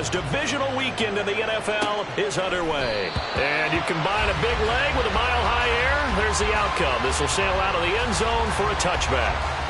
as divisional weekend in the NFL is underway. And you combine a big leg with a mile-high air, there's the outcome. This will sail out of the end zone for a touchback.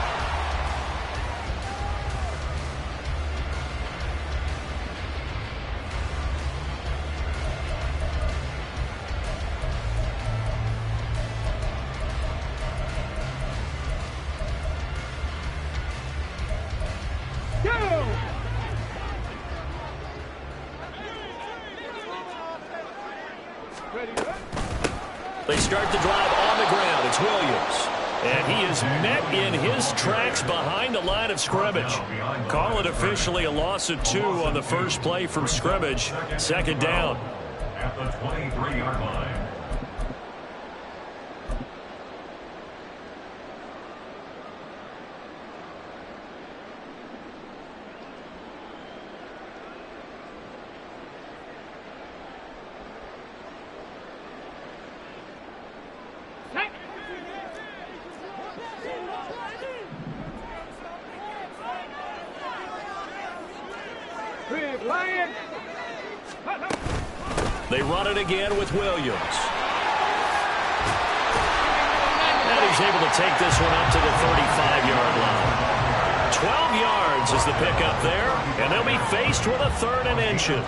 They start the drive on the ground. It's Williams. And he is met in his tracks behind the line of scrimmage. Call it officially a loss of 2 on the first play from scrimmage. Second down. At the 23-yard line. They run it again with Williams. And he's able to take this one up to the 35-yard line. 12 yards is the pickup there, and they'll be faced with a 3rd and inches.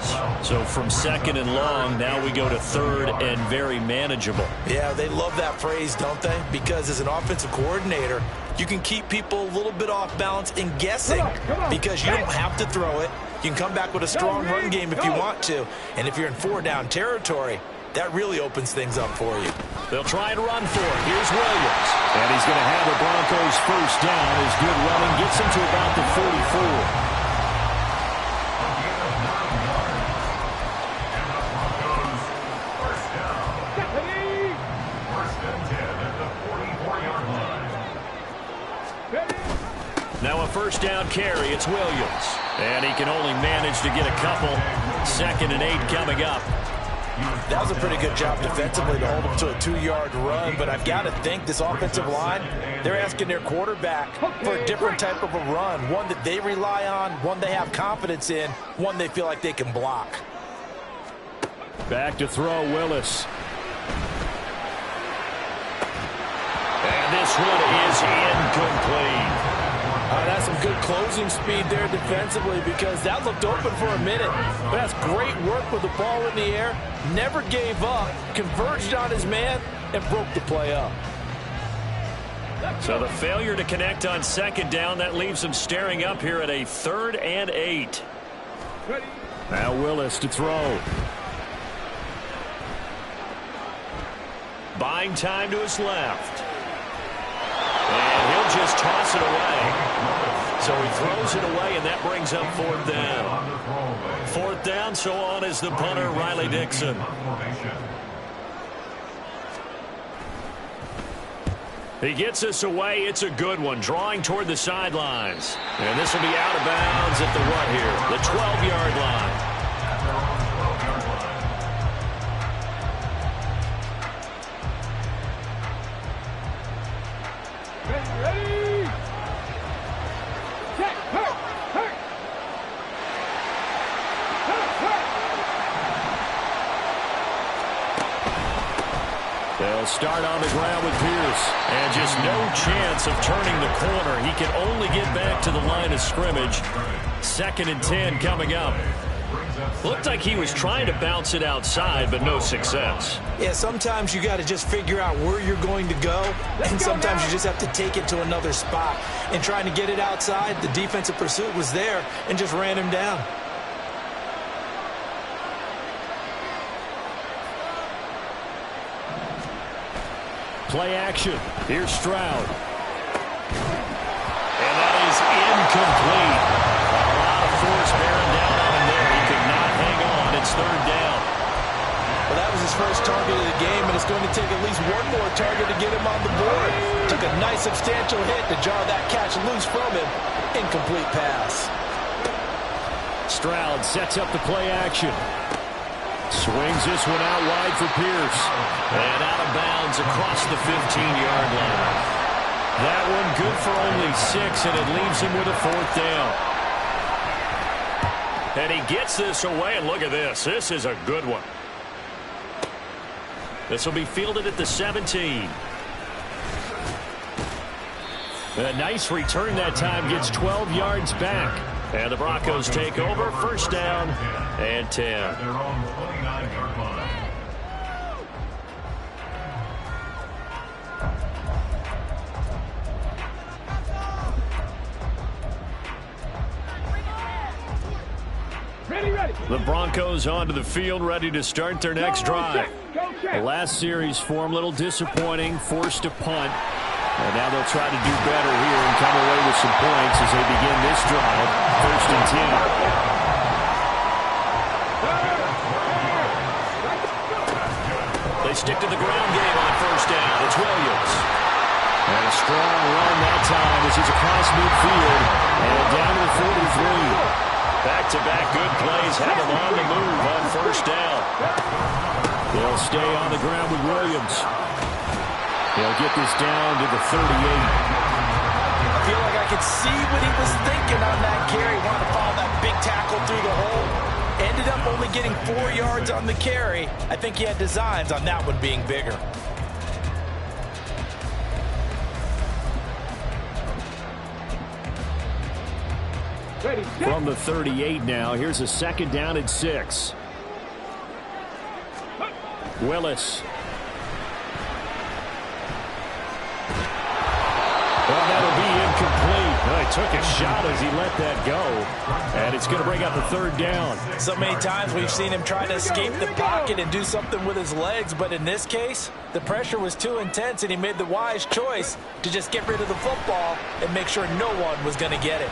So from 2nd and long, now we go to 3rd and very manageable. Yeah, they love that phrase, don't they? Because as an offensive coordinator, you can keep people a little bit off balance and guessing because you don't have to throw it. You can come back with a strong run game if you want to. And if you're in 4-down territory, that really opens things up for you. They'll try and run for it. Here's Williams. And he's going to have the Broncos first down. His good running gets him to about the 44. Now a first down carry. It's Williams. And he can only manage to get a couple. 2nd and 8 coming up. That was a pretty good job defensively to hold him to a 2-yard run, but I've got to think this offensive line, they're asking their quarterback for a different type of a run, one that they rely on, one they have confidence in, one they feel like they can block. Back to throw, Willis. And this one is incomplete. That's some good closing speed there defensively because that looked open for a minute. But that's great work with the ball in the air. Never gave up, converged on his man, and broke the play up. So the failure to connect on 2nd down, that leaves him staring up here at a 3rd and 8. Now Willis to throw. Buying time to his left. And he'll just toss it away. So he throws it away, and that brings up 4th down. 4th down, so on is the punter, Riley Dixon. He gets us away. It's a good one, drawing toward the sidelines. And this will be out of bounds at the what here? The 12-yard line. They'll start on the ground with Pierce. And just no chance of turning the corner. He can only get back to the line of scrimmage. 2nd and 10 coming up. Looked like he was trying to bounce it outside, but no success. Yeah, sometimes you got to just figure out where you're going to go, and sometimes you just have to take it to another spot. And trying to get it outside, the defensive pursuit was there and just ran him down. Play action. Here's Stroud. And that is incomplete. A lot of force bearing down on him there. He could not hang on. It's 3rd down. Well, that was his first target of the game, and it's going to take at least one more target to get him on the board. Took a nice substantial hit to jar that catch loose from him. Incomplete pass. Stroud sets up the play action. Swings this one out wide for Pierce. And out of bounds across the 15-yard line. That one good for only 6, and it leaves him with a 4th down. And he gets this away, and look at this. This is a good one. This will be fielded at the 17. A nice return that time, gets 12 yards back. And the Broncos take over, first down and 10. At their own 29-yard line. The Broncos onto the field, ready to start their next drive. The last series for them, a little disappointing, forced to punt. And now they'll try to do better here and come away with some points as they begin this drive, first and 10. They stick to the ground game on first down. It's Williams. And a strong run that time as he's across midfield and down to the 43. Back-to-back good plays have him on the move on first down. They'll stay on the ground with Williams. They'll get this down to the 38. I feel like I could see what he was thinking on that carry. Wanted to follow that big tackle through the hole. Ended up only getting 4 yards on the carry. I think he had designs on that one being bigger. From the 38 now, here's a second down and 6. Willis. Well, that'll be incomplete. Well, he took a shot as he let that go. And it's going to bring up a third down. So many times we've seen him try to escape the pocket and do something with his legs. But in this case, the pressure was too intense, and he made the wise choice to just get rid of the football and make sure no one was going to get it.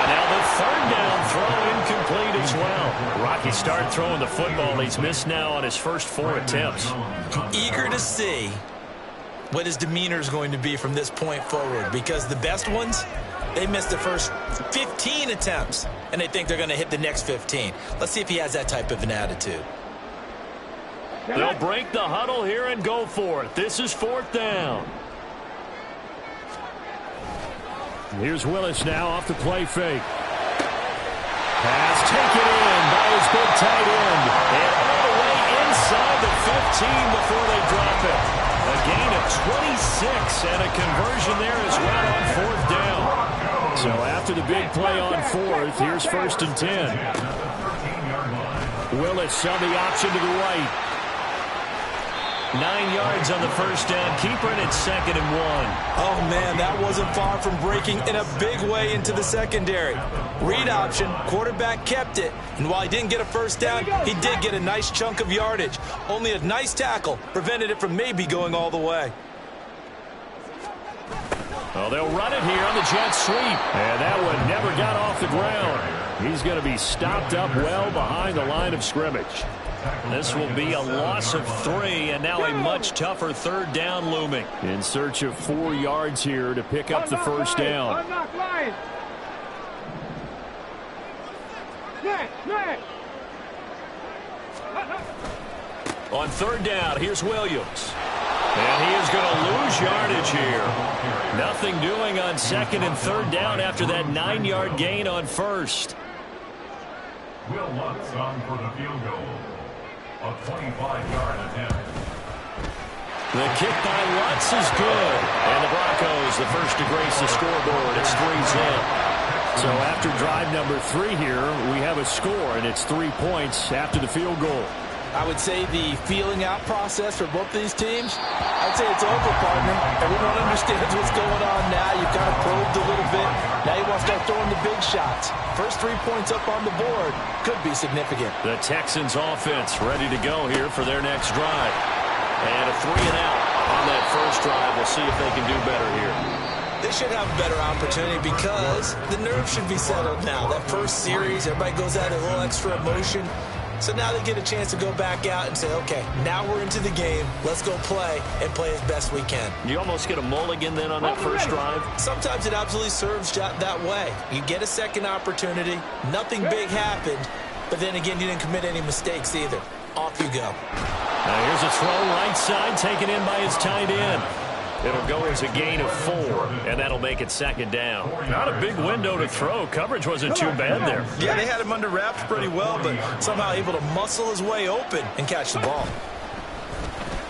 Now the third down throw incomplete as well. Rocky started throwing the football. He's missed now on his first 4 attempts. Eager to see what his demeanor is going to be from this point forward, because the best ones, they missed the first 15 attempts, and they think they're going to hit the next 15. Let's see if he has that type of an attitude. They'll break the huddle here and go for it. This is 4th down. Here's Willis now off the play fake. Pass taken in by his big tight end. And all the way inside the 15 before they drop it. A gain of 26 and a conversion there as well on 4th down. So after the big play on 4th, here's first and 10. Willis on the option to the right. 9 yards on the first down. Keeper, and it's 2nd and 1. Oh, man, that wasn't far from breaking in a big way into the secondary. Read option, quarterback kept it, and while he didn't get a first down, he did get a nice chunk of yardage. Only a nice tackle prevented it from maybe going all the way. Well, they'll run it here on the jet sweep, and that one never got off the ground. He's going to be stopped up well behind the line of scrimmage. This will be a loss of 3, and now a much tougher third down looming. In search of 4 yards here to pick up the first down. On third down, here's Williams. And he is going to lose yardage here. Nothing doing on 2nd and 3rd down after that 9-yard gain on 1st. Will Lutz on for the field goal. A 25-yard attempt. The kick by Lutz is good. And the Broncos, the first to grace the scoreboard. It's 3-zip. So after drive number 3 here, we have a score, and it's 3 points after the field goal. I would say the feeling out process for both these teams, I'd say it's over, partner. Everyone understands what's going on now. You've kind of probed a little bit. Now you want to start throwing the big shots. First 3 points up on the board could be significant. The Texans offense ready to go here for their next drive. And a 3-and-out on that first drive. We'll see if they can do better here. They should have a better opportunity because the nerves should be settled now. That first series, everybody goes out a little extra emotion. So now they get a chance to go back out and say, okay, now we're into the game. Let's go play and play as best we can. You almost get a mulligan then on that first drive? Sometimes it absolutely serves that way. You get a second opportunity. Nothing big happened. But then again, you didn't commit any mistakes either. Off you go. Now here's a throw right side taken in by his tight end. It'll go as a gain of 4, and that'll make it second down. Not a big window to throw. Coverage wasn't too bad there. Yeah, they had him under wraps pretty well, but somehow able to muscle his way open and catch the ball.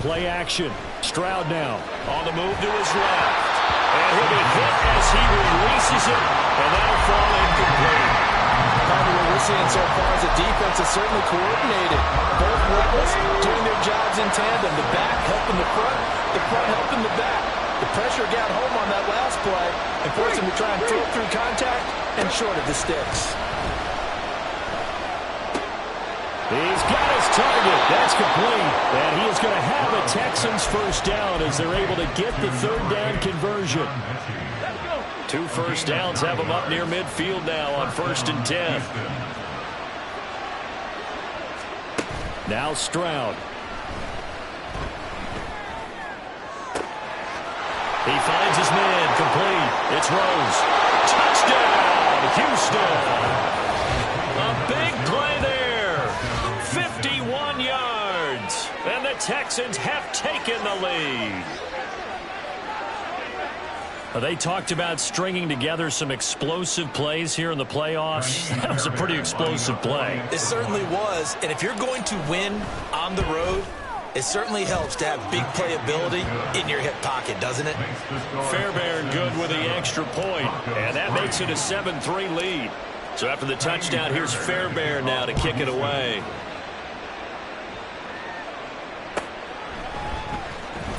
Play action. Stroud now on the move to his left. And he'll be hit as he releases it, and that'll fall incomplete. Probably what we're seeing so far is the defense is certainly coordinated. Both levels doing their jobs in tandem. The back helping the front helping the back. The pressure got home on that last play and forced him to try and throw it through contact and short of the sticks. He's got his target. That's complete. And he is going to have a Texans first down as they're able to get the third down conversion. 2 first downs have them up near midfield now on 1st and 10. Now Stroud. He finds his man, complete. It's Rose. Touchdown, Houston. A big play there. 51 yards. And the Texans have taken the lead. They talked about stringing together some explosive plays here in the playoffs. That was a pretty explosive play. It certainly was. And if you're going to win on the road, it certainly helps to have big playability in your hip pocket, doesn't it? Fairbairn good with the extra point. And that makes it a 7-3 lead. So after the touchdown, here's Fairbairn now to kick it away.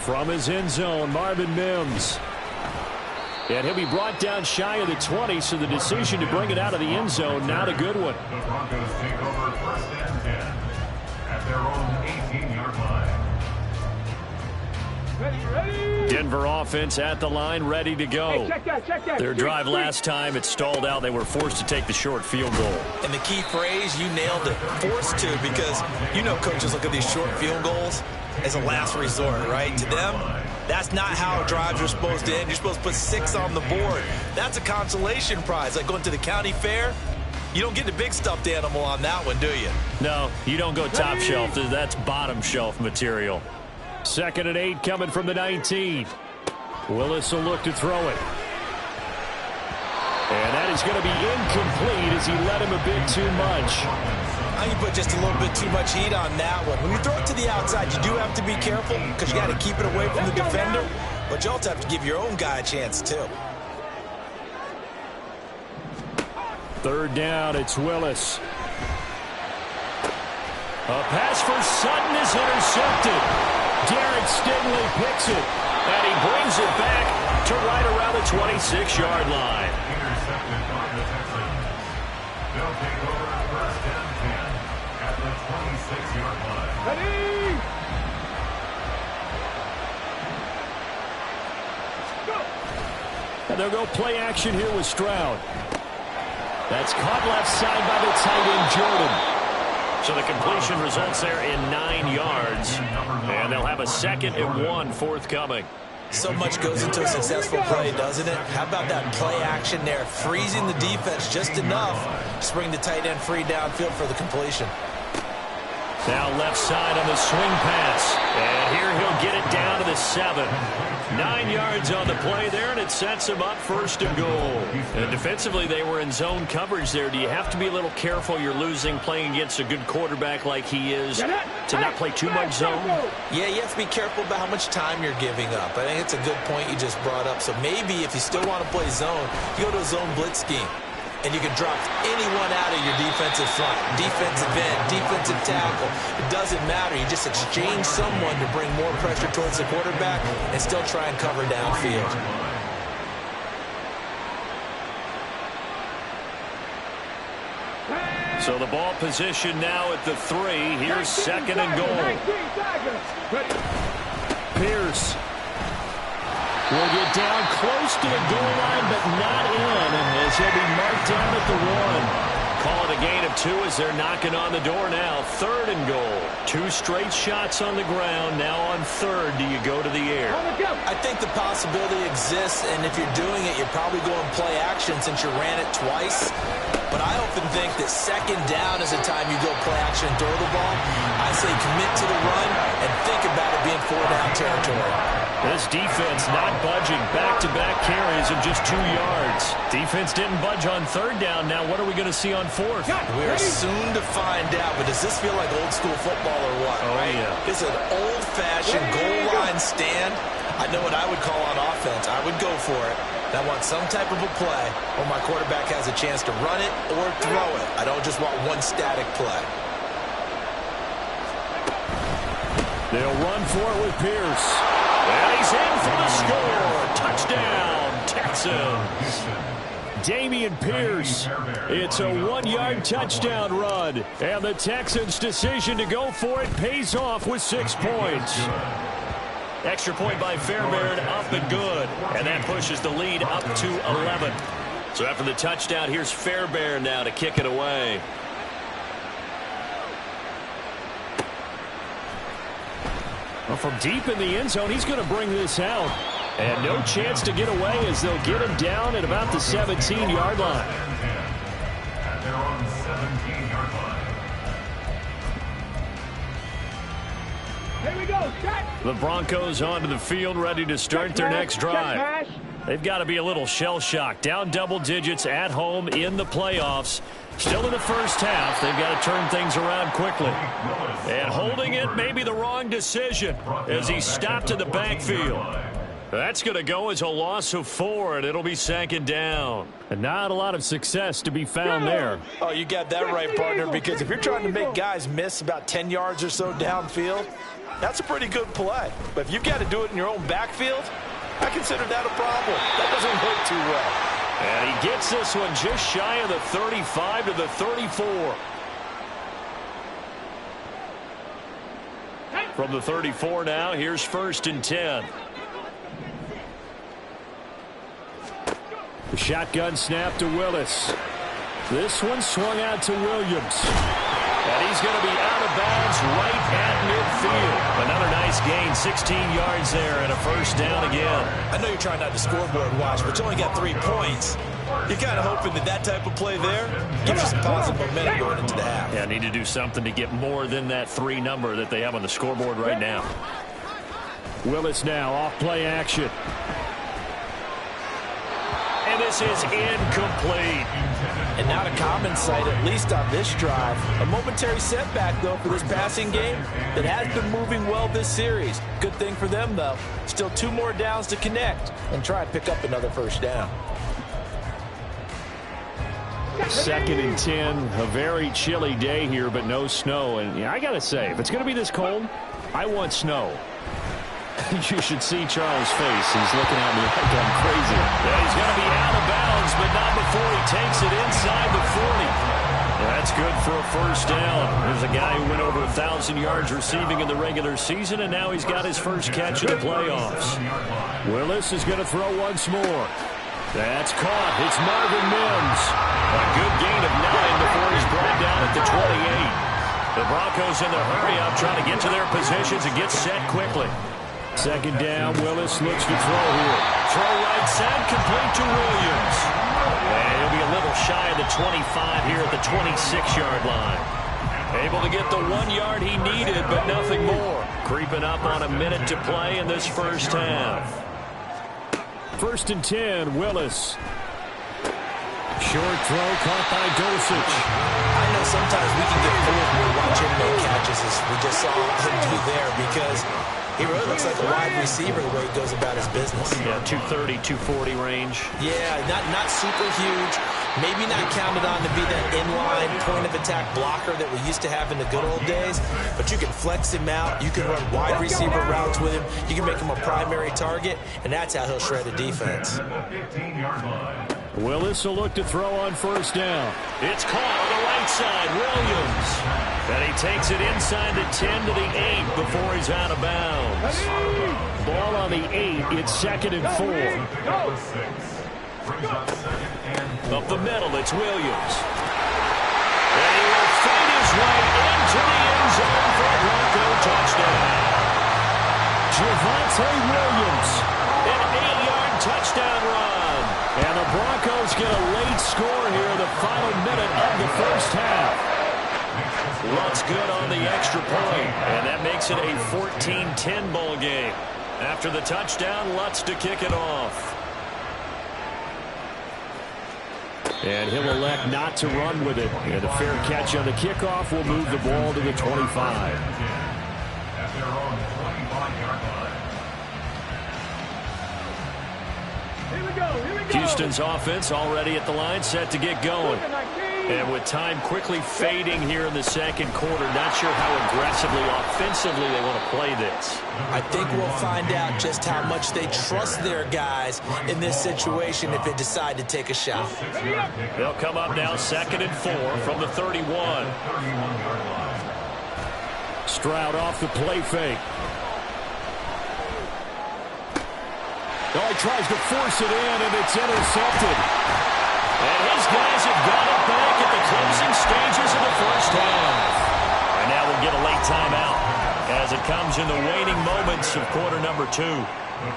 From his end zone, Marvin Mims. And he'll be brought down shy of the 20, so the decision to bring it out of the end zone, not a good one. The Broncos take over 1st and 10 at their own 18-yard line. Ready. Denver offense at the line, ready to go. Hey, check that. Their drive last time, it stalled out. They were forced to take the short field goal. And the key phrase, you nailed it, forced to, because you know coaches look at these short field goals as a last resort, right? To them, that's not how drives are supposed to end. You're supposed to put 6 on the board. That's a consolation prize. Like going to the county fair, you don't get the big stuffed animal on that one, do you? No, you don't go top shelf. That's bottom shelf material. 2nd and 8 coming from the 19. Willis will look to throw it. And that is going to be incomplete as he let him a bit too much. You put just a little bit too much heat on that one. When you throw it to the outside, you do have to be careful because you got to keep it away from the defender, but you also have to give your own guy a chance too. 3rd down, it's Willis. A pass for Sutton is intercepted. Derek Stingley picks it, and he brings it back to right around the 26-yard line. Intercepted by the Texans. They'll take over 1st and 10 at the 26-yard line. Ready. Go. And they'll go play action here with Stroud. That's caught left side by the tight end, Jordan. So the completion results there in 9 yards. And they'll have a 2nd and 1 forthcoming. So much goes into a successful play, doesn't it? How about that play action there? Freezing the defense just enough to bring the tight end free downfield for the completion. Now left side on the swing pass. And here he'll get it down to the 7. 9 yards on the play there, and it sets him up 1st and goal. And defensively, they were in zone coverage there. Do you have to be a little careful you're losing playing against a good quarterback like he is to not play too much zone? Yeah, you have to be careful about how much time you're giving up. I think it's a good point you just brought up. So maybe if you still want to play zone, you go to a zone blitz scheme. And you can drop anyone out of your defensive front, defensive end, defensive tackle. It doesn't matter. You just exchange someone to bring more pressure towards the quarterback and still try and cover downfield. So the ball position now at the 3. Here's 2nd and goal. Pierce will get down close to the goal line, but not in, as he'll be marked down at the 1. Call it a gain of 2 as they're knocking on the door now. 3rd and goal. 2 straight shots on the ground. Now on 3rd, do you go to the air? I think the possibility exists, and if you're doing it, you're probably going play action since you ran it twice. but I often think that second down is the time you go play action and throw the ball. I say commit to the run and think about it being 4-down territory. This defense not budging. Back-to-back carries of just 2 yards. Defense didn't budge on third down. Now what are we going to see on fourth? We're soon to find out, but does this feel like old school football or what? Oh, right? yeah. It's an old-fashioned goal line stand. I know what I would call on offense. I would go for it. I want some type of a play where my quarterback has a chance to run it or throw it. I don't just want one static play. They'll run for it with Pierce. And he's in for the score. Touchdown, Texans. Dameon Pierce. It's a 1-yard touchdown run. And the Texans' decision to go for it pays off with 6 points. Extra point by Fairbairn, up and good. And that pushes the lead up to 11. So after the touchdown, here's Fairbairn now to kick it away. Well, from deep in the end zone, he's going to bring this out. And no chance to get away as they'll get him down at about the 17-yard line. At their own 17-yard line. Here we go. Set. The Broncos onto the field, ready to start their next drive. They've got to be a little shell-shocked. Down double digits at home in the playoffs. Still in the first half. They've got to turn things around quickly. And holding it may be the wrong decision as he stopped in the backfield. That's going to go as a loss of 4, and it'll be second down. And not a lot of success to be found there. Oh, you got that right, partner, because if you're trying to make guys miss about 10 yards or so downfield, that's a pretty good play. But if you've got to do it in your own backfield, I consider that a problem. That doesn't work too well. And he gets this one just shy of the 35 to the 34. From the 34 now, here's 1st and 10. The shotgun snap to Willis. This one swung out to Williams. And he's going to be out of bounds right at midfield. Another nice gain, 16 yards there, and a first down again. I know you're trying not to scoreboard watch, but you only got 3 points. You're kind of hoping that that type of play there gives you some positive momentum going into the half. Yeah, need to do something to get more than that 3 number that they have on the scoreboard right now. Willis now off play action. And this is incomplete. And not a common sight, at least on this drive. A momentary setback, though, for this passing game that has been moving well this series. Good thing for them, though. Still 2 more downs to connect and try and pick up another first down. 2nd and 10, a very chilly day here, but no snow. And I got to say, if it's going to be this cold, I want snow. You should see Charles' face. He's looking at me like I'm crazy. Yeah, he's going to be out of bounds, but not before he takes it inside the 40. That's good for a first down. There's a guy who went over 1,000 yards receiving in the regular season, and now he's got his first catch in the playoffs. Willis is going to throw once more. That's caught. It's Marvin Mims. A good gain of 9 before he's brought down at the 28. The Broncos in the hurry-up trying to get to their positions and get set quickly. Second down, Willis looks to throw here. Throw right side, complete to Williams. And he'll be a little shy of the 25 here at the 26-yard line. Able to get the 1 yard he needed, but nothing more. Creeping up on a minute to play in this first half. 1st and 10, Willis. Short throw caught by Dosich. I know sometimes we can get fooled when we watch him make catches, as we just saw him do there, because he really looks like a wide receiver the way he goes about his business. Yeah, 230, 240 range. Yeah, not super huge. Maybe not counted on to be that inline point-of-attack blocker that we used to have in the good old days, but you can flex him out. You can run wide receiver routes with him. You can make him a primary target, and that's how he'll shred a defense. Willis will look to throw on first down. It's caught on the right side, Williams. And he takes it inside the 10 to the 8 before he's out of bounds. Ball on the 8, it's 2nd and 4. Up the middle, it's Williams. And he will fight his way into the end zone for a Bronco touchdown. Javonte Williams, an 8-yard touchdown run. And the Broncos get a late score here, the final minute of the first half. Lutz good on the extra point, and that makes it a 14-10 ball game. After the touchdown, Lutz to kick it off. And he'll elect not to run with it. And a fair catch on the kickoff will move the ball to the 25. At their own 25-yard line. Here we go. Here we go. Houston's offense already at the line, set to get going. And with time quickly fading here in the second quarter, not sure how aggressively, offensively they want to play this. I think we'll find out just how much they trust their guys in this situation if they decide to take a shot. They'll come up now 2nd and 4 from the 31. Stroud off the play fake. Oh, he tries to force it in, and it's intercepted. And his guys have got it back at the closing stages of the first half. And now we'll get a late timeout as it comes in the waning moments of quarter number 2. The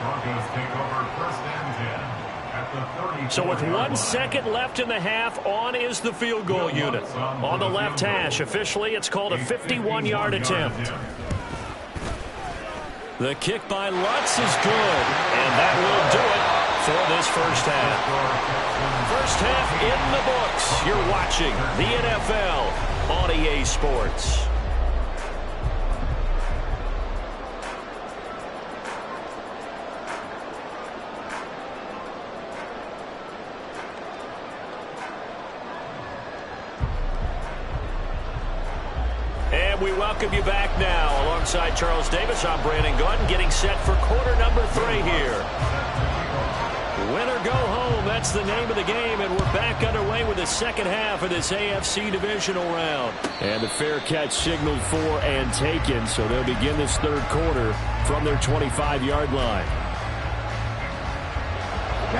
Broncos take over 1st and 10 at the 30. So with 1 second left in the half, on is the field goal unit. On the left hash, officially it's called a 51-yard attempt. The kick by Lutz is good, and that will do it for this first half. First half in the books. You're watching the NFL on EA Sports. And we welcome you back now. Alongside Charles Davis, I'm Brandon Gordon, getting set for quarter number 3 here. Win or go home, that's the name of the game, and we're back underway with the second half of this AFC Divisional round. And the fair catch signaled for and taken, so they'll begin this third quarter from their 25-yard line.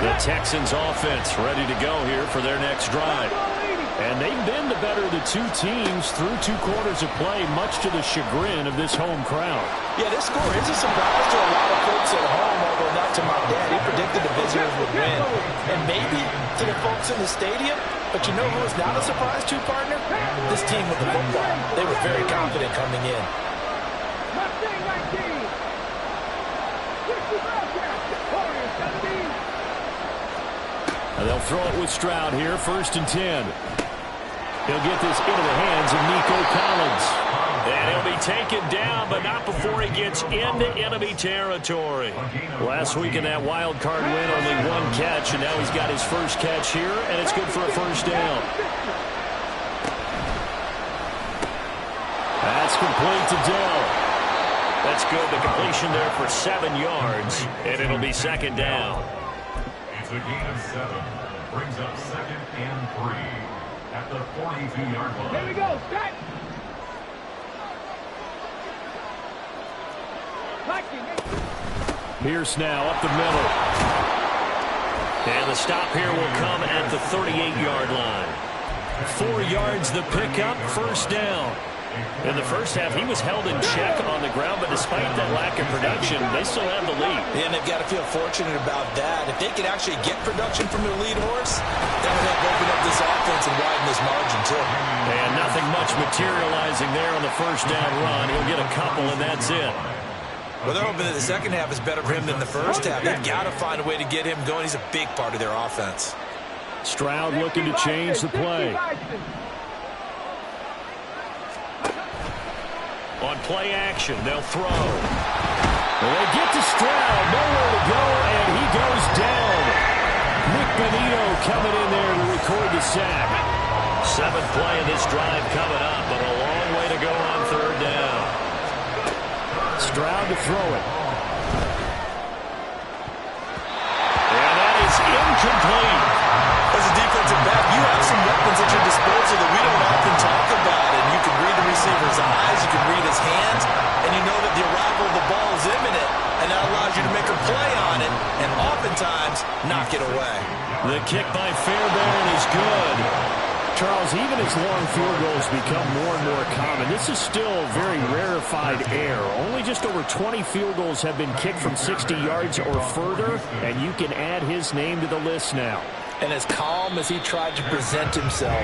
The Texans offense ready to go here for their next drive. And they've been the better of the two teams through 2 quarters of play, much to the chagrin of this home crowd. Yeah, this score is a surprise to a lot of folks at home, although not to my dad. He predicted the visitors would win. And maybe to the folks in the stadium, but you know who is not a surprise to, partner? This team with the football. They were very confident coming in. And they'll throw it with Stroud here, 1st and 10. He'll get this into the hands of Nico Collins. And he'll be taken down, but not before he gets into enemy territory. Last week in that wild card win, only 1 catch, and now he's got his first catch here, and it's good for a first down. That's complete to Dell. That's good. The completion there for 7 yards, and it'll be 2nd down. It's a gain of 7. Brings up 2nd and 3 at the 42-yard line. Here we go. Set. Pierce now up the middle. And the stop here will come at the 38-yard line. 4 yards the pickup, first down. In the first half, he was held in check on the ground, but despite that lack of production, they still have the lead. And they've got to feel fortunate about that. If they could actually get production from their lead horse, that would help open up this offense and widen this margin, too. And nothing much materializing there on the first down run. He'll get a couple, and that's it. Well, they're hoping that the second half is better for him than the first half. They've got to find a way to get him going. He's a big part of their offense. Stroud looking to change the play. On play action, they'll throw. They get to Stroud, nowhere to go, and he goes down. Nick Benito coming in there to record the sack. 7th play of this drive coming up, but a long way to go on 3rd down. Stroud to throw it. And that is incomplete. As a defensive back, you have some weapons at your disposal that we don't often talk about. And you can read the receiver's eyes, you can read his hands, and you know that the arrival of the ball is imminent, and that allows you to make a play on it, and oftentimes knock it away. The kick by Fairbairn is good. Charles, even as long field goals become more and more common, this is still very rarefied air. Only just over 20 field goals have been kicked from 60 yards or further, and you can add his name to the list now. And as calm as he tried to present himself,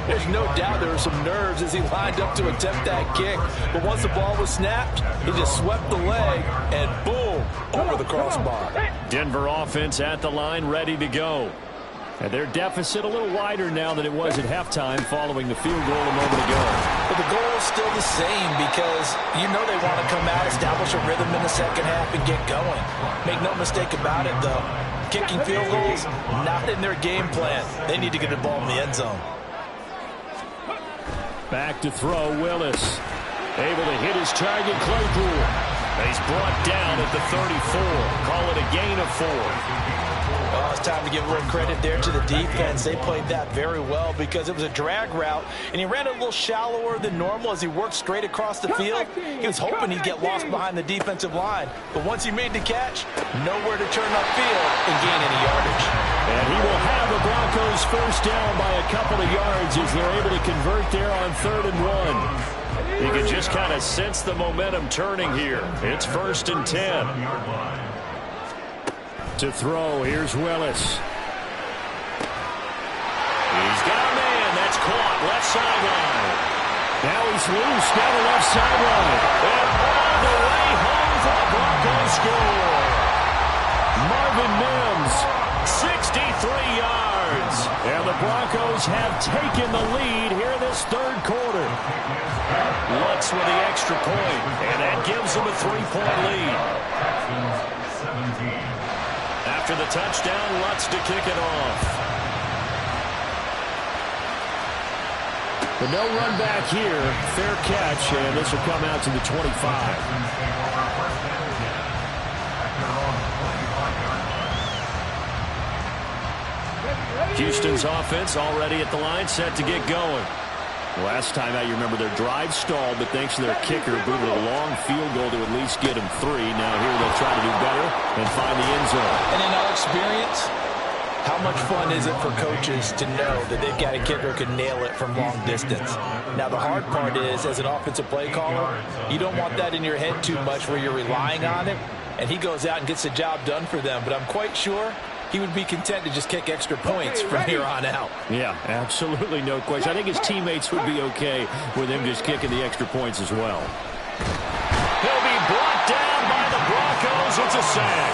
There's no doubt there were some nerves as he lined up to attempt that kick. But once the ball was snapped, he just swept the leg and boom, over the crossbar. Denver offense at the line, ready to go. And their deficit a little wider now than it was at halftime following the field goal a moment ago. But the goal is still the same because you know they want to come out, establish a rhythm in the second half, and get going. Make no mistake about it, though. Kicking field goals, not in their game plan. They need to get the ball in the end zone. Back to throw, Willis. Able to hit his target, Claypool. He's brought down at the 34. Call it a gain of 4. Well, it's time to give a little credit there to the defense. They played that very well because it was a drag route, and he ran a little shallower than normal as he worked straight across the field. He was hoping he'd get lost behind the defensive line, but once he made the catch, nowhere to turn upfield and gain any yardage. And he will have the Broncos first down by a couple of yards as they're able to convert there on 3rd and 1. You can just kind of sense the momentum turning here. It's 1st and 10. To throw, here's Willis. He's got a man. That's caught. Left sideline. Now he's loose down the left sideline. And all the way home for the Broncos score. Marvin Mims, 63 yards. And the Broncos have taken the lead here in this 3rd quarter. Lutz with the extra point, and that gives them a 3-point lead. After the touchdown, Lutz to kick it off. But no run back here. Fair catch, and this will come out to the 25. Houston's offense already at the line, set to get going. Last time out, you remember their drive stalled, but thanks to their kicker, booted a long field goal to at least get them 3. Now here they'll try to do better and find the end zone. And in our experience, how much fun is it for coaches to know that they've got a kicker who can nail it from long distance? Now, the hard part is, as an offensive play caller, you don't want that in your head too much where you're relying on it, and he goes out and gets the job done for them. But I'm quite sure he would be content to just kick extra points from here on out. Yeah, absolutely no question. I think his teammates would be okay with him just kicking the extra points as well. He'll be brought down by the Broncos. It's a sack.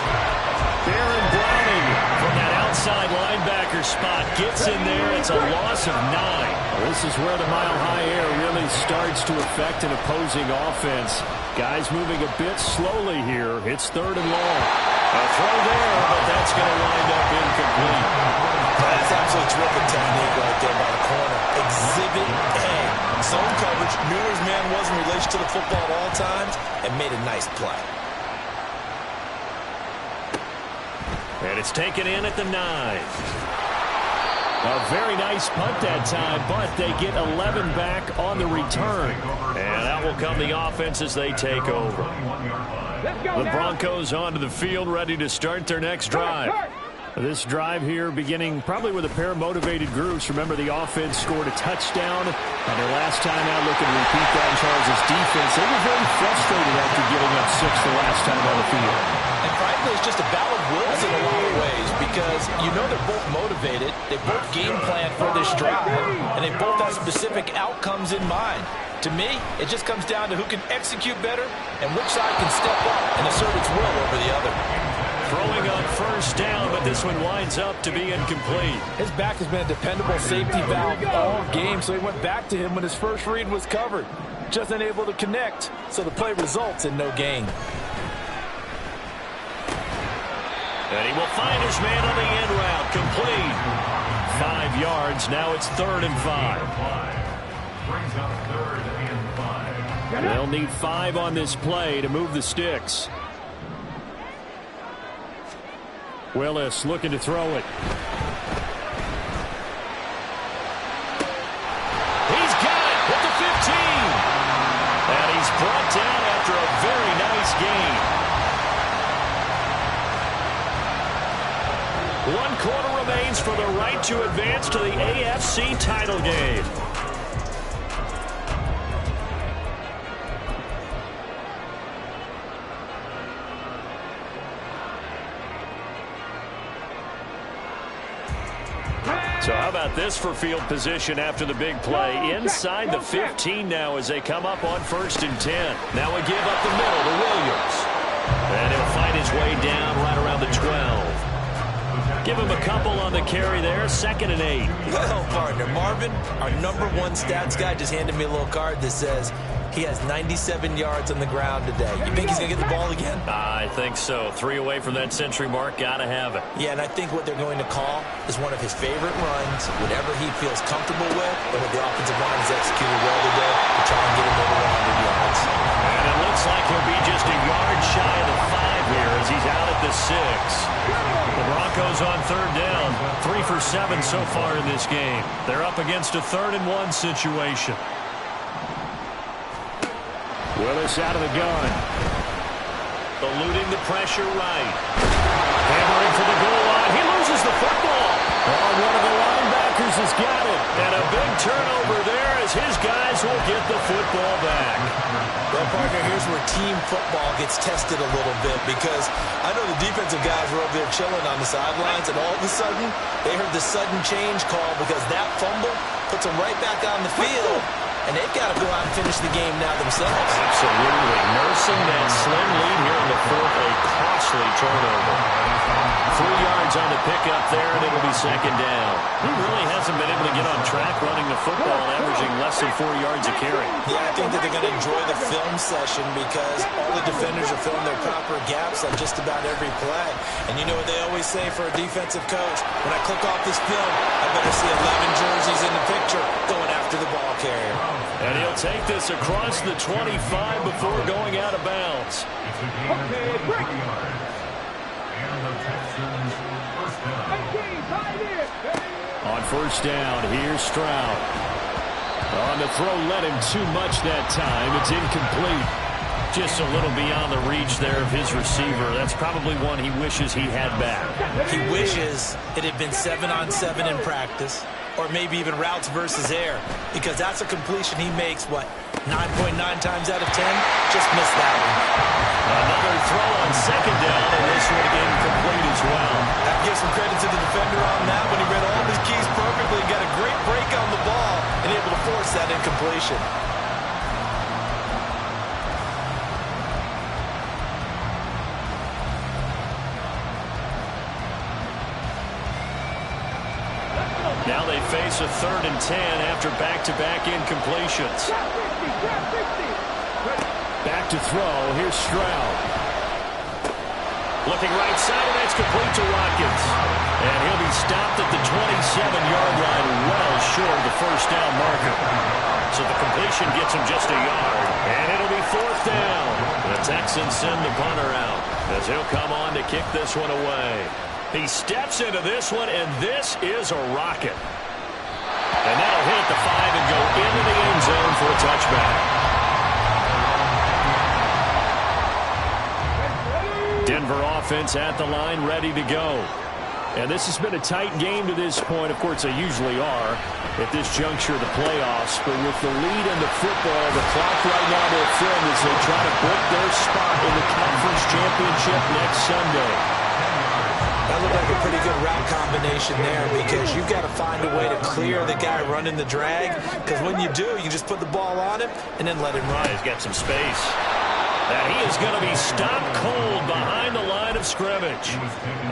Baron Browning from that outside linebacker spot gets in there. It's a loss of 9. Well, this is where the mile-high air really starts to affect an opposing offense. Guys moving a bit slowly here. It's 3rd and long. A throw there, but that's going to wind up incomplete. That's absolutely terrific technique right there by the corner. Exhibit A. Zone coverage, knew his man was in relation to the football at all times, and made a nice play. And it's taken in at the 9. A very nice punt that time, but they get 11 back on the return. And out will come the offense as they take over. The Broncos onto the field, ready to start their next drive. This drive here beginning probably with a pair of motivated groups. Remember, the offense scored a touchdown, and their last time out looking to repeat that in Charles' defense. They were very frustrated after giving up 6 the last time on the field. And frankly, it's just a battle of wills in a lot of ways because you know they're both motivated, they both game plan for this drive, and they both have specific outcomes in mind. To me, it just comes down to who can execute better and which side can step up and assert its will over the other. Throwing on 1st down, but this one winds up to be incomplete. His back has been a dependable safety valve all game, so he went back to him when his first read was covered. Just unable to connect, so the play results in no gain. And he will find his man on the end route, complete. 5 yards, now it's 3rd and 5. Brings up 3rd and 5. They'll need 5 on this play to move the sticks. Willis looking to throw it. He's got it at the 15. And he's brought down after a very nice gain. 1 quarter remains for the right to advance to the AFC title game. So how How about this for field position after the big play? Inside the 15 now as they come up on 1st and 10. Now we give up the middle to Williams. And he'll fight his way down right around the 12. Give him a couple on the carry there. 2nd and 8. Well, partner, Marvin, our #1 stats guy, just handed me a little card that says he has 97 yards on the ground today. You think he's going to get the ball again? I think so. 3 away from that century mark. Got to have it. Yeah, and I think what they're going to call is one of his favorite runs, whatever he feels comfortable with, and what the offensive line has executed well today to try and get him over 100 yards. And it looks like he'll be just a yard shy of the 5 here as he's out at the 6. The Broncos on 3rd down. 3 for 7 so far in this game. They're up against a 3rd and 1 situation. Willis out of the gun. Eluding the pressure right. Hammering for the goal line. He loses the football. Oh, one of the linebackers has got it. And a big turnover there as his guys will get the football back. Well, partner, here's where team football gets tested a little bit because I know the defensive guys were over there chilling on the sidelines, and all of a sudden they heard the sudden change call because that fumble puts them right back on the field. And they've got to go out and finish the game now themselves. Absolutely. Nursing that slim lead here in the 4th, a costly turnover. 3 yards on the pickup there, and it'll be 2nd down. He really hasn't been able to get on track running the football, averaging less than 4 yards a carry. Yeah, I think that they're going to enjoy the film session because all the defenders are filling their proper gaps on just about every play. And you know what they always say for a defensive coach? When I click off this film, I better see 11 jerseys in the picture going after the ball carrier. And he'll take this across the 25 before going out of bounds. Okay, break. And the Texans first down. On 1st down, here's Stroud. On the throw, let him too much that time. It's incomplete. Just a little beyond the reach there of his receiver. That's probably one he wishes he had back. He wishes it had been 7-on-7 in practice, or maybe even routes versus air, because that's a completion he makes, 9.9 times out of 10? Just missed that one. Another throw on 2nd down, and this one incomplete as well. I have to give some credit to the defender on that when he read all of his keys perfectly, got a great break on the ball, and able to force that incompletion. Now they face a 3rd and 10 after back-to-back incompletions. Back to throw. Here's Stroud. Looking right side, and that's complete to Watkins. And he'll be stopped at the 27-yard line, well short of the 1st down marker. So the completion gets him just a yard. And it'll be 4th down. The Texans send the punter out as he'll come on to kick this one away. He steps into this one, and this is a rocket. And that'll hit the 5 and go into the end zone for a touchback. Denver offense at the line, ready to go. And this has been a tight game to this point. Of course, they usually are at this juncture of the playoffs. But with the lead in the football, the clock right now will film as they try to book their spot in the conference championship next Sunday. That looked like a pretty good route combination there because you've got to find a way to clear the guy running the drag, because when you do, you just put the ball on him and then let him run. He's got some space. And he is going to be stopped cold behind the line of scrimmage.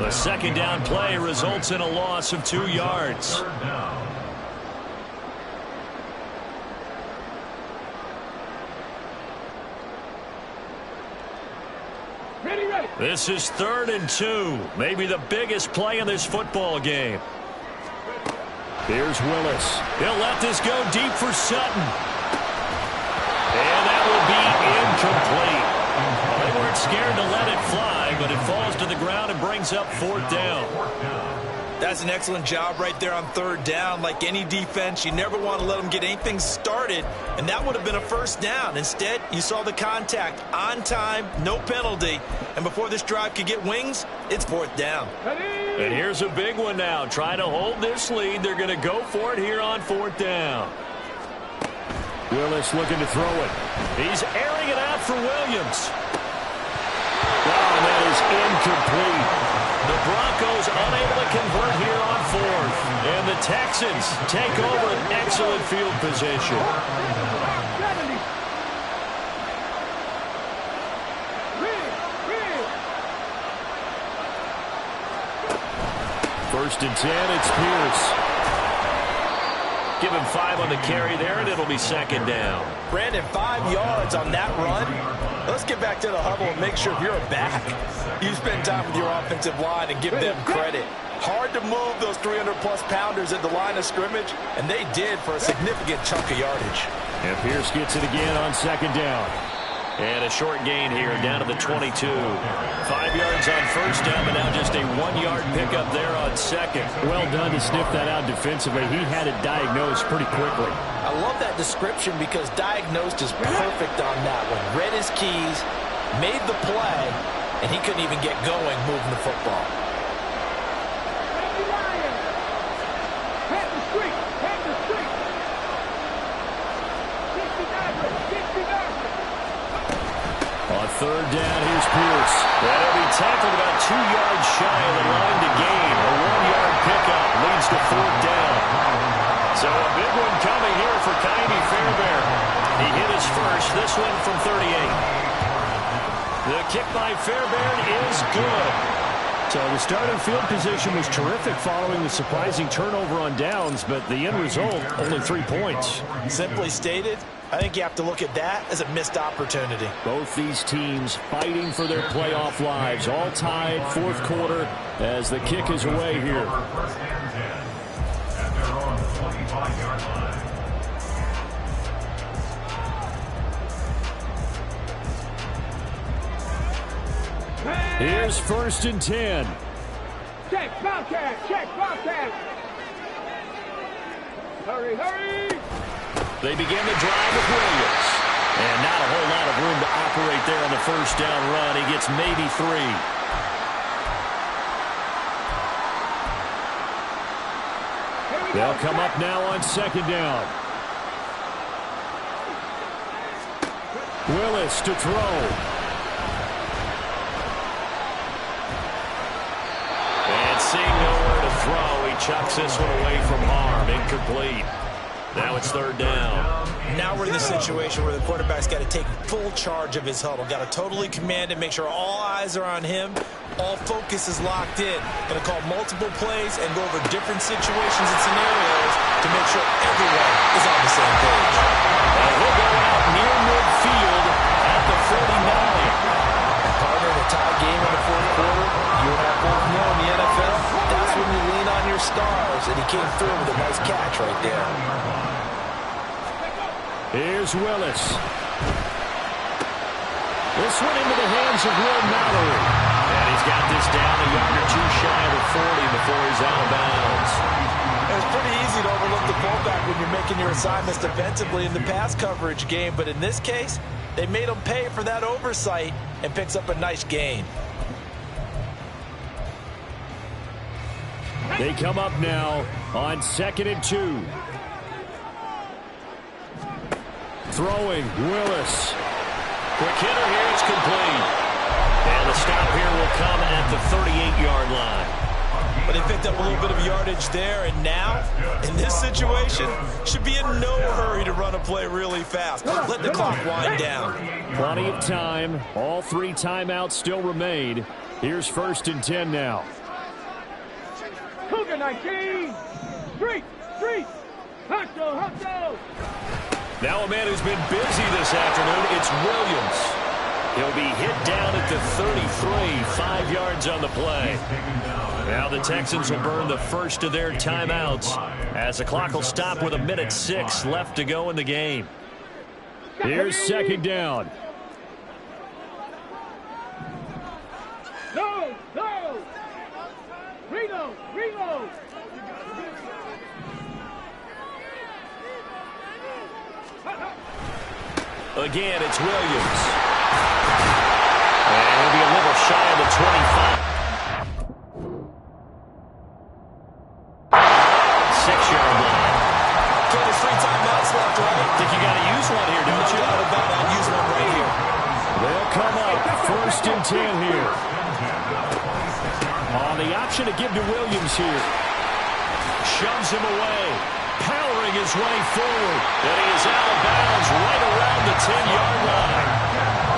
The 2nd down play results in a loss of 2 yards. Ready. This is 3rd and 2. Maybe the biggest play in this football game. Here's Willis. He'll let this go deep for Sutton. And that will be incomplete. Well, they weren't scared to let it fly, but it falls to the ground and brings up 4th down. That's an excellent job right there on 3rd down. Like any defense, you never want to let them get anything started, and that would have been a 1st down. Instead, you saw the contact on time, no penalty, and before this drive could get wings, it's 4th down. And here's a big one now. Trying to hold this lead. They're going to go for it here on 4th down. Willis looking to throw it. He's airing it out for Williams. Wow, that is incomplete. The Broncos unable to convert here on fourth. And the Texans take over an excellent field position. 70. First and 10, it's Pierce. Give him 5 on the carry there, and it'll be second down. Brandon, 5 yards on that run. Let's get back to the huddle and make sure if you're a back, you spend time with your offensive line and give them credit. Hard to move those 300-plus pounders at the line of scrimmage, and they did for a significant chunk of yardage. And Pierce gets it again on second down. And a short gain here down to the 22. 5 yards on first down, but now just a 1-yard pickup there on second. Well done to sniff that out defensively. He had it diagnosed pretty quickly. I love that description because diagnosed is perfect on that one. Read his keys, made the play, and he couldn't even get going moving the football. On third down, here's Pierce. That'll be tackled about 2 yards shy of the line to gain. A 1-yard pickup leads to fourth down. So a big one coming here for Kaimi Fairbairn. He hit his first, this one from 38. The kick by Fairbairn is good. So the starting field position was terrific following the surprising turnover on downs, but the end result, only 3 points. Simply stated, I think you have to look at that as a missed opportunity. Both these teams fighting for their playoff lives, all tied fourth quarter as the kick is away here. First and 10 at their own 25-yard line. Here's first and 10. Check, Bobcat, check, Bobcat. Hurry, hurry. They begin the drive with Williams. And not a whole lot of room to operate there on the first down run. He gets maybe 3. They'll come up now on second down. Willis to throw. And seeing nowhere to throw, he chucks this one away from harm. Incomplete. Now it's third down. Now we're in the situation where the quarterback's got to take full charge of his huddle. Got to totally command it, make sure all eyes are on him. All focus is locked in. Going to call multiple plays and go over different situations and scenarios to make sure everyone is on the same page. And he'll go out near midfield at the 49. Partner, in a tie game in the fourth quarter, you and I both know in the NFL, that's when you lean on your stars, and he came through with a nice catch right there. Here's Willis. This one into the hands of Will Mallory. And he's got this down a yard or 2 shy of the 40 before he's out of bounds. It's pretty easy to overlook the fullback when you're making your assignments defensively in the pass coverage game, but in this case, they made him pay for that oversight and picks up a nice gain. They come up now on second and 2. Throwing, Willis. Quick hitter here, it's complete. And the stop here will come at the 38-yard line. But they picked up a little bit of yardage there, and now, in this situation, should be in no hurry to run a play really fast. Let the clock wind down. Plenty of time. All 3 timeouts still remain. Here's first and 10 now. Cougar 19. Street, street. Huncho. Now a man who's been busy this afternoon, it's Williams. He'll be hit down at the 33, 5 yards on the play. Now the Texans will burn the first of their timeouts as the clock will stop with 1:06 left to go in the game. Here's second down. No. Reno. Again, it's Williams. And he'll be a little shy of the 25. 6-yard line. Okay, there's 3 timeouts left, right? Think you got to use one here, don't you? Not about it. I'll use one right here. They'll come up first and 10 here. On the option to give to Williams here. Shoves him away. Powering his way forward. And he is out of bounds right around the 10-yard line.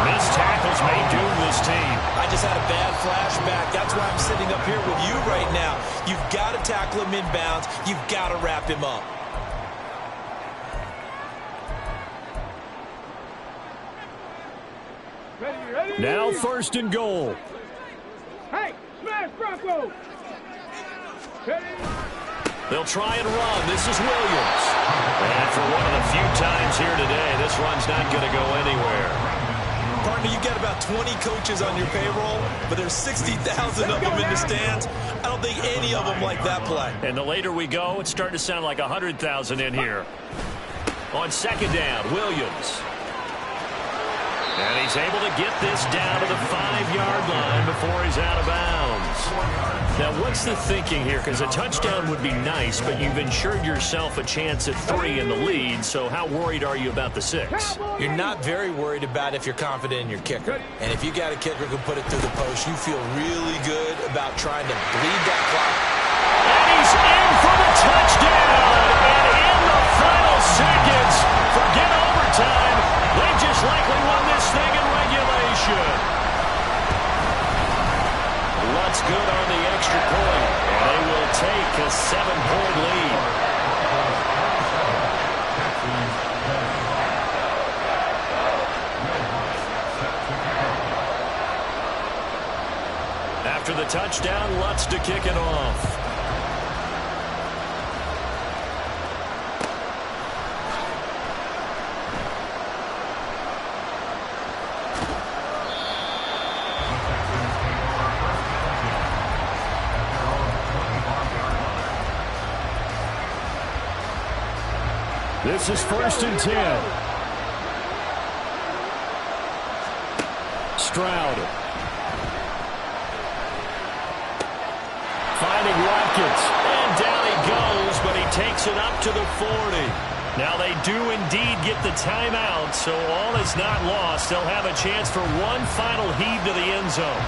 Missed tackles may doom this team. I just had a bad flashback. That's why I'm sitting up here with you right now. You've got to tackle him inbounds. You've got to wrap him up. Ready. Now 1st and goal. Hey, smash Broncos. Ready. They'll try and run. This is Williams. And for one of the few times here today, this run's not going to go anywhere. Partner, you've got about 20 coaches on your payroll, but there's 60,000 of them in the stands. I don't think any of them like that play. And the later we go, it's starting to sound like 100,000 in here. On 2nd down, Williams. And he's able to get this down to the 5-yard line before he's out of bounds. Now, what's the thinking here? Because a touchdown would be nice, but you've ensured yourself a chance at 3 in the lead, so how worried are you about the 6? You're not very worried about if you're confident in your kicker. And if you got a kicker who can put it through the post, you feel really good about trying to bleed that clock. And he's in for the touchdown! And in the final seconds, forget overtime. They just likely won this thing in regulation. Lutz good on the extra point. And they will take a 7-point lead. After the touchdown, Lutz to kick it off. This is 1st and 10. Stroud. Finding Watkins. And down he goes, but he takes it up to the 40. Now they do indeed get the timeout, so all is not lost. They'll have a chance for one final heave to the end zone.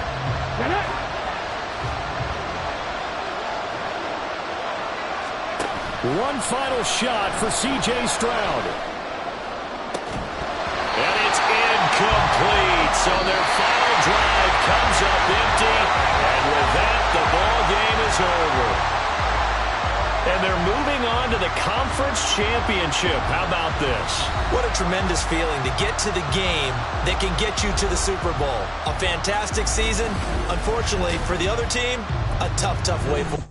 One final shot for C.J. Stroud. And it's incomplete. So their final drive comes up empty. And with that, the ball game is over. And they're moving on to the conference championship. How about this? What a tremendous feeling to get to the game that can get you to the Super Bowl. A fantastic season. Unfortunately, for the other team, a tough way forward.